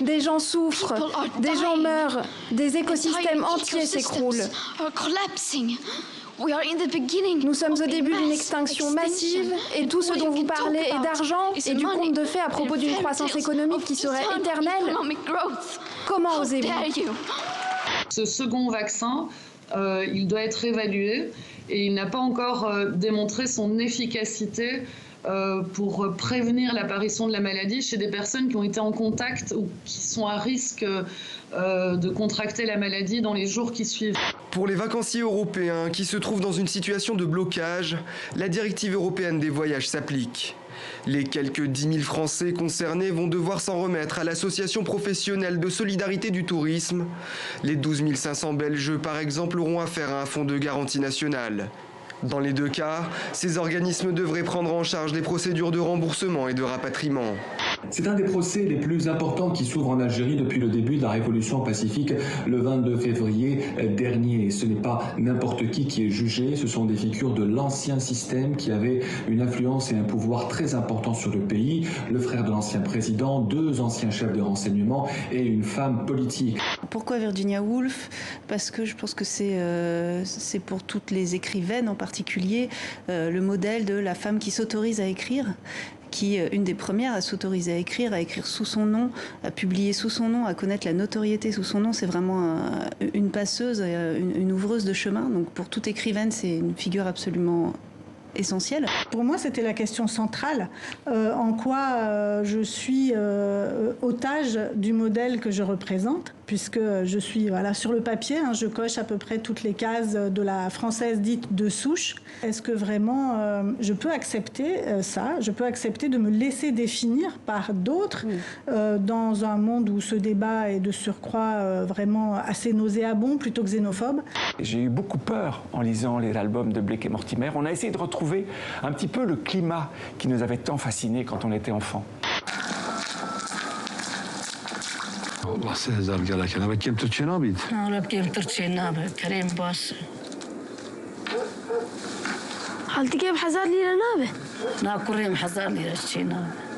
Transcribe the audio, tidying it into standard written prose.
Des gens souffrent, des gens meurent, des écosystèmes entiers s'écroulent. Nous sommes au début d'une extinction massive et tout ce dont vous parlez est d'argent et du conte de fées à propos d'une croissance économique qui serait éternelle. Comment osez-vous? Ce second vaccin, il doit être évalué et il n'a pas encore démontré son efficacité pour prévenir l'apparition de la maladie chez des personnes qui ont été en contact ou qui sont à risque de contracter la maladie dans les jours qui suivent. Pour les vacanciers européens qui se trouvent dans une situation de blocage, la directive européenne des voyages s'applique. Les quelques 10 000 Français concernés vont devoir s'en remettre à l'association professionnelle de solidarité du tourisme. Les 12 500 Belges, par exemple, auront affaire à un fonds de garantie nationale. Dans les deux cas, ces organismes devraient prendre en charge les procédures de remboursement et de rapatriement. C'est un des procès les plus importants qui s'ouvrent en Algérie depuis le début de la révolution pacifique le 22 février dernier. Ce n'est pas n'importe qui est jugé, ce sont des figures de l'ancien système qui avaient une influence et un pouvoir très important sur le pays. Le frère de l'ancien président, 2 anciens chefs de renseignement et une femme politique. Pourquoi Virginia Woolf? Parce que je pense que c'est pour toutes les écrivaines en particulier le modèle de la femme qui s'autorise à écrire, qui est une des premières à s'autoriser à écrire sous son nom, à publier sous son nom, à connaître la notoriété sous son nom. C'est vraiment une passeuse, une ouvreuse de chemin. Donc pour toute écrivaine, c'est une figure absolument essentielle. Pour moi, c'était la question centrale. En quoi je suis otage du modèle que je représente, puisque je suis sur le papier, je coche à peu près toutes les cases de la française dite de souche. Est-ce que vraiment je peux accepter ça? Je peux accepter de me laisser définir par d'autres dans un monde où ce débat est de surcroît vraiment assez nauséabond plutôt que xénophobe? J'ai eu beaucoup peur en lisant les albums de Blake et Mortimer. On a essayé de retrouver un petit peu le climat qui nous avait tant fascinés quand on était enfant. والله سهزار قال لك انا بكيم ترتشي نابيد انا بكيم ترتشي نابيد كريم باص حالتي كيف حزار لي نابه نا كريم حزار لي رتشي نابه